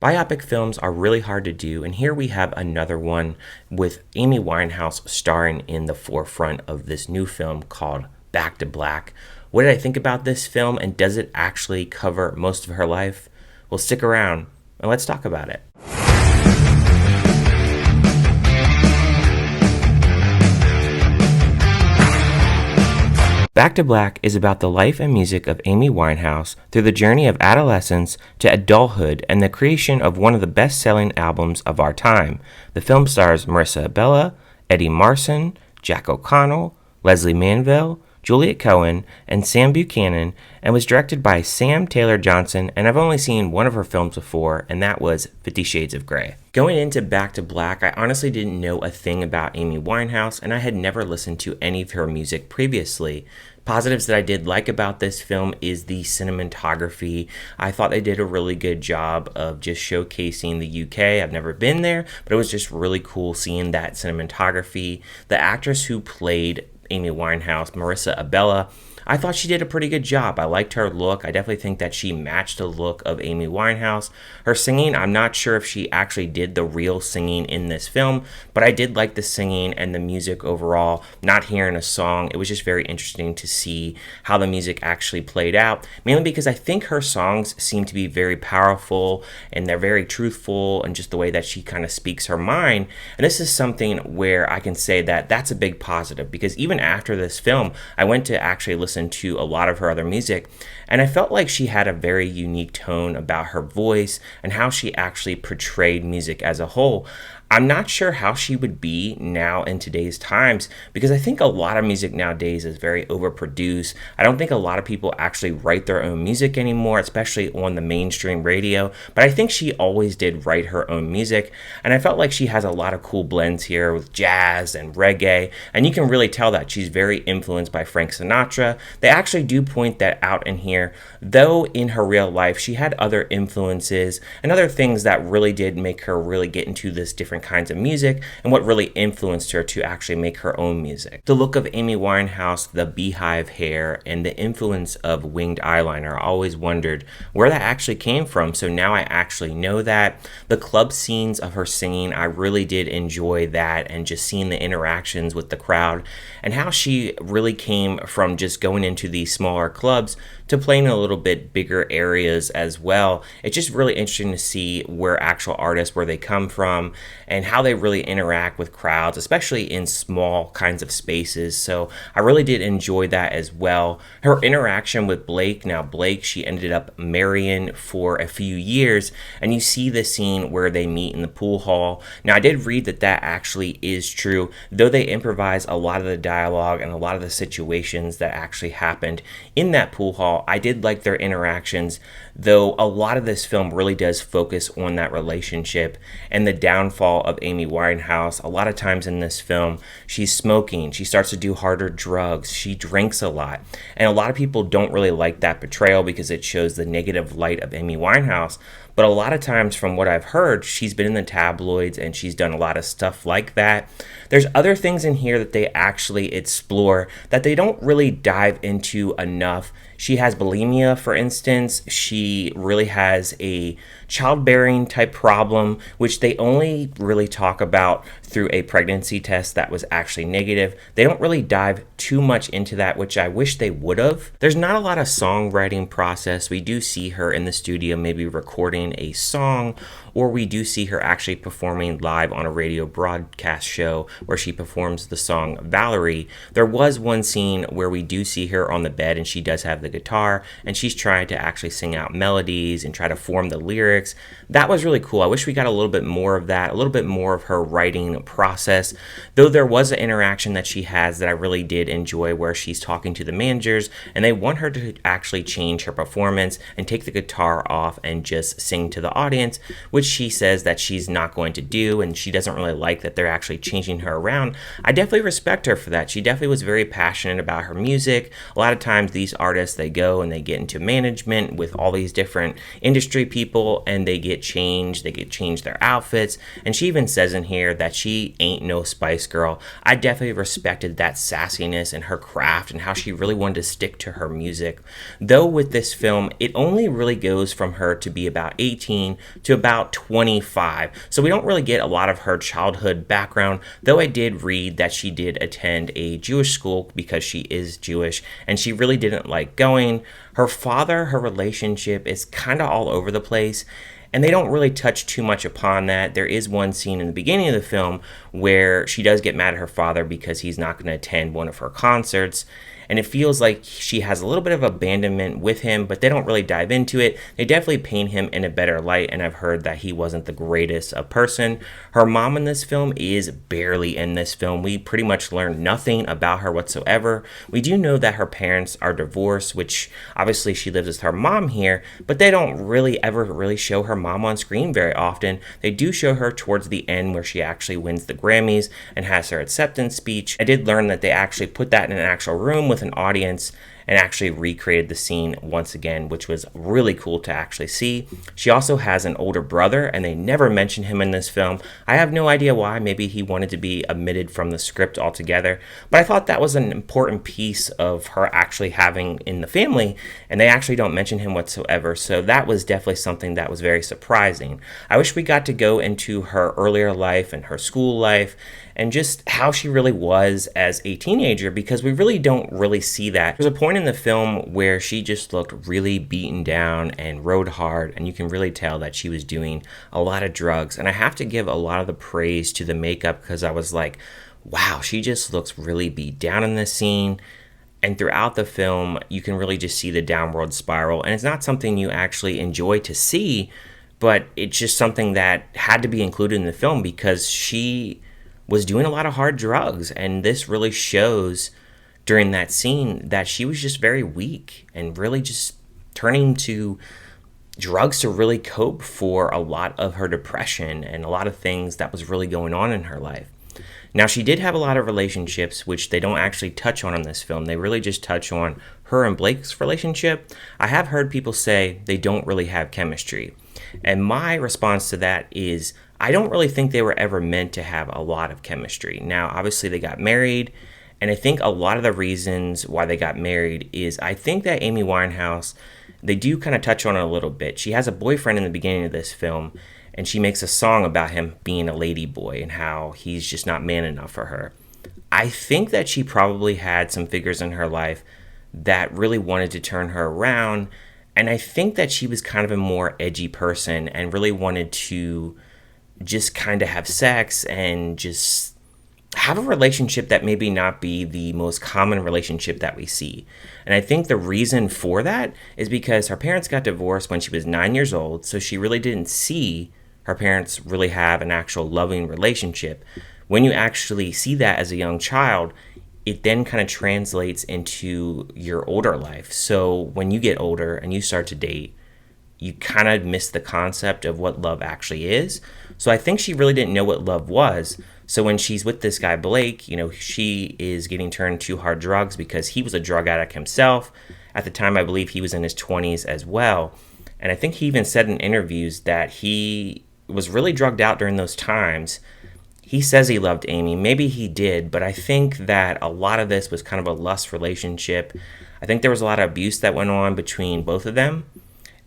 Biopic films are really hard to do, and here we have another one with Amy Winehouse starring in the forefront of this new film called Back to Black. What did I think about this film, and does it actually cover most of her life? Well, stick around and let's talk about it. Back to Black is about the life and music of Amy Winehouse through the journey of adolescence to adulthood and the creation of one of the best-selling albums of our time. The film stars Marisa Abela, Eddie Marsan, Jack O'Connell, Lesley Manville, Juliet Cohen, and Sam Buchanan, and was directed by Sam Taylor Johnson, and I've only seen one of her films before, and that was 50 Shades of Grey. Going into Back to Black, I honestly didn't know a thing about Amy Winehouse, and I had never listened to any of her music previously. Positives that I did like about this film is the cinematography. I thought they did a really good job of just showcasing the UK. I've never been there, but it was just really cool seeing that cinematography. The actress who played Amy Winehouse, Marisa Abela, I thought she did a pretty good job. I liked her look. I definitely think that she matched the look of Amy Winehouse. Her singing, I'm not sure if she actually did the real singing in this film, but I did like the singing and the music overall. Not hearing a song, it was just very interesting to see how the music actually played out, mainly because I think her songs seem to be very powerful and they're very truthful, and just the way that she kind of speaks her mind. And this is something where I can say that that's a big positive, because even after this film, I went to actually listen to a lot of her other music, and I felt like she had a very unique tone about her voice and how she actually portrayed music as a whole. I'm not sure how she would be now in today's times, because I think a lot of music nowadays is very overproduced. I don't think a lot of people actually write their own music anymore, especially on the mainstream radio, but I think she always did write her own music, and I felt like she has a lot of cool blends here with jazz and reggae, and you can really tell that she's very influenced by Frank Sinatra. They actually do point that out in here, though in her real life she had other influences and other things that really did make her really get into this different kinds of music, and what really influenced her to actually make her own music. The look of Amy Winehouse, the beehive hair, and the influence of winged eyeliner, I always wondered where that actually came from, so now I actually know that. The club scenes of her singing, I really did enjoy that, and just seeing the interactions with the crowd and how she really came from just going into these smaller clubs to playing in a little bit bigger areas as well. It's just really interesting to see where actual artists, where they come from, and how they really interact with crowds, especially in small kinds of spaces. So I really did enjoy that as well. Her interaction with Blake, now Blake, she ended up marrying for a few years, and you see the scene where they meet in the pool hall. Now I did read that that actually is true, though they improvise a lot of the dialogue and a lot of the situations that actually happened in that pool hall. I did like their interactions, though a lot of this film really does focus on that relationship and the downfall of Amy Winehouse. A lot of times in this film, she's smoking, she starts to do harder drugs, she drinks a lot, and a lot of people don't really like that portrayal because it shows the negative light of Amy Winehouse. But a lot of times, from what I've heard, she's been in the tabloids and she's done a lot of stuff like that. There's other things in here that they actually explore that they don't really dive into enough. She has bulimia, for instance. She really has a childbearing type problem, which they only really talk about through a pregnancy test that was actually negative. They don't really dive too much into that, which I wish they would have. There's not a lot of songwriting process. We do see her in the studio maybe recording a song, or we do see her actually performing live on a radio broadcast show where she performs the song Valerie. There was one scene where we do see her on the bed and she does have the guitar and she's trying to actually sing out melodies and try to form the lyrics. That was really cool. I wish we got a little bit more of that, a little bit more of her writing process, though there was an interaction that she has that I really did enjoy where she's talking to the managers and they want her to actually change her performance and take the guitar off and just sing to the audience, which she says that she's not going to do, and she doesn't really like that they're actually changing her around. I definitely respect her for that. She definitely was very passionate about her music. A lot of times these artists, they go and they get into management with all these different industry people, and they get changed their outfits, and she even says in here that she ain't no Spice Girl. I definitely respected that sassiness and her craft and how she really wanted to stick to her music. Though with this film, it only really goes from her to be about 18 to about 25, so we don't really get a lot of her childhood background, though I did read that she did attend a Jewish school because she is Jewish, and she really didn't like going. Her father, her relationship is kind of all over the place, and they don't really touch too much upon that. There is one scene in the beginning of the film where she does get mad at her father because he's not going to attend one of her concerts, and it feels like she has a little bit of abandonment with him, but they don't really dive into it. They definitely paint him in a better light, and I've heard that he wasn't the greatest of person. Her mom in this film is barely in this film. We pretty much learn nothing about her whatsoever. We do know that her parents are divorced, which obviously she lives with her mom here, but they don't really ever really show her mom on screen very often. They do show her towards the end where she actually wins the Grammys and has her acceptance speech. I did learn that they actually put that in an actual room with an audience and actually recreated the scene once again, which was really cool to actually see. She also has an older brother, and they never mention him in this film. I have no idea why. Maybe he wanted to be omitted from the script altogether, but I thought that was an important piece of her actually having in the family, and they actually don't mention him whatsoever, so that was definitely something that was very surprising. I wish we got to go into her earlier life and her school life and just how she really was as a teenager, because we really don't really see that. There's a point in the film where she just looked really beaten down and rode hard, and you can really tell that she was doing a lot of drugs, and I have to give a lot of the praise to the makeup because I was like, wow, she just looks really beat down in this scene. And throughout the film, you can really just see the downward spiral, and it's not something you actually enjoy to see, but it's just something that had to be included in the film because she was doing a lot of hard drugs, and this really shows during that scene that she was just very weak and really just turning to drugs to really cope for a lot of her depression and a lot of things that was really going on in her life. Now, she did have a lot of relationships, which they don't actually touch on in this film. They really just touch on her and Blake's relationship. I have heard people say they don't really have chemistry, and my response to that is I don't really think they were ever meant to have a lot of chemistry. Now, obviously, they got married, and I think a lot of the reasons why they got married is I think that Amy Winehouse, they do kind of touch on it a little bit. She has a boyfriend in the beginning of this film, and she makes a song about him being a lady boy and how he's just not man enough for her. I think that she probably had some figures in her life that really wanted to turn her around, and I think that she was kind of a more edgy person and really wanted to just kind of have sex and just have a relationship that maybe not be the most common relationship that we see. And I think the reason for that is because her parents got divorced when she was 9 years old, so she really didn't see her parents really have an actual loving relationship. When you actually see that as a young child, it then kind of translates into your older life. So when you get older and you start to date, you kind of miss the concept of what love actually is. So I think she really didn't know what love was. So when she's with this guy, Blake, she is getting turned to hard drugs because he was a drug addict himself. At the time, I believe he was in his 20s as well. And I think he even said in interviews that he was really drugged out during those times. He says he loved Amy. Maybe he did, but I think that a lot of this was kind of a lust relationship. I think there was a lot of abuse that went on between both of them.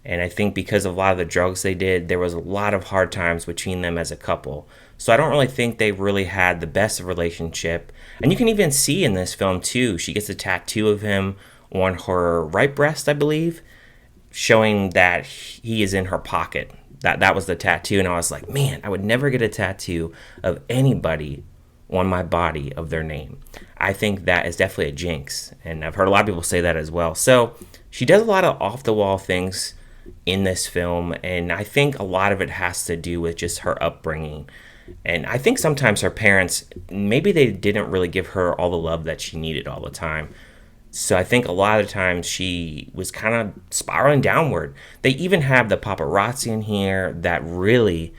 And I think because of a lot of the drugs they did, there was a lot of hard times between them as a couple. So I don't really think they really had the best of relationship. And you can even see in this film, too, she gets a tattoo of him on her right breast, I believe, showing that he is in her pocket. That was the tattoo. And I was like, man, I would never get a tattoo of anybody on my body of their name. I think that is definitely a jinx. And I've heard a lot of people say that as well. So she does a lot of off-the-wall things in this film, and I think a lot of it has to do with just her upbringing. And I think sometimes her parents, maybe they didn't really give her all the love that she needed all the time. So I think a lot of the times she was kind of spiraling downward. They even have the paparazzi in here that really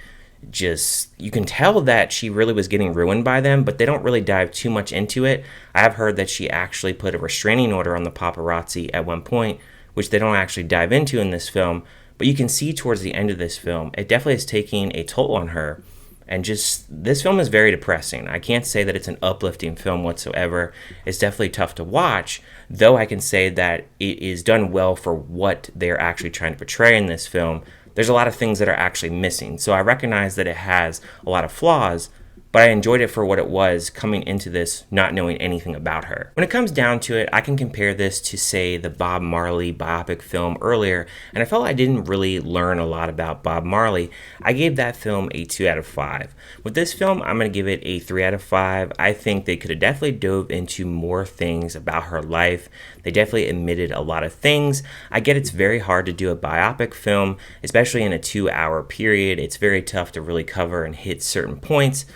just, you can tell that she really was getting ruined by them, but they don't really dive too much into it. I have heard that she actually put a restraining order on the paparazzi at one point, which they don't actually dive into in this film. But you can see towards the end of this film, it definitely is taking a toll on her. And just, this film is very depressing. I can't say that it's an uplifting film whatsoever. It's definitely tough to watch, though I can say that it is done well for what they're actually trying to portray in this film. There's a lot of things that are actually missing. So I recognize that it has a lot of flaws, but I enjoyed it for what it was coming into this not knowing anything about her. When it comes down to it, I can compare this to, say, the Bob Marley biopic film earlier, and I felt I didn't really learn a lot about Bob Marley. I gave that film a 2 out of 5. With this film, I'm going to give it a 3 out of 5. I think they could have definitely dove into more things about her life. They definitely omitted a lot of things. I get it's very hard to do a biopic film, especially in a 2-hour period. It's very tough to really cover and hit certain points.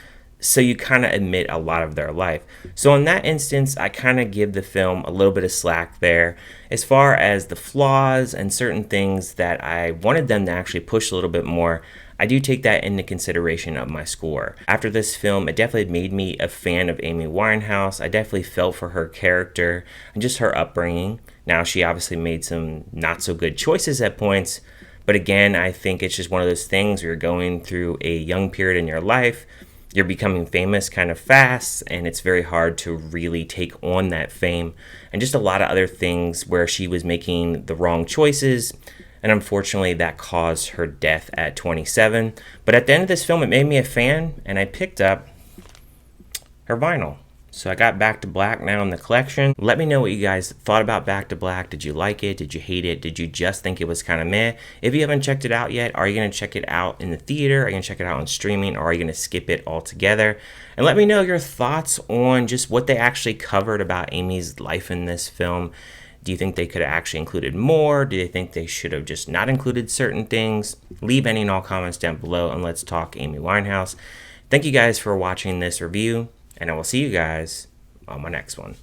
So you kind of omit a lot of their life. So in that instance, I kind of give the film a little bit of slack there. As far as the flaws and certain things that I wanted them to actually push a little bit more, I do take that into consideration of my score. After this film, it definitely made me a fan of Amy Winehouse. I definitely felt for her character and just her upbringing. Now, she obviously made some not so good choices at points, but again, I think it's just one of those things where you're going through a young period in your life. You're becoming famous kind of fast, and it's very hard to really take on that fame, and just a lot of other things where she was making the wrong choices, and unfortunately that caused her death at 27. But at the end of this film, it made me a fan, and I picked up her vinyl. So I got Back to Black now in the collection. Let me know what you guys thought about Back to Black. Did you like it? Did you hate it? Did you just think it was kind of meh? If you haven't checked it out yet, are you going to check it out in the theater? Are you going to check it out on streaming? Or are you going to skip it altogether? And let me know your thoughts on just what they actually covered about Amy's life in this film. Do you think they could have actually included more? Do you think they should have just not included certain things? Leave any and all comments down below, and let's talk Amy Winehouse. Thank you guys for watching this review, and I will see you guys on my next one.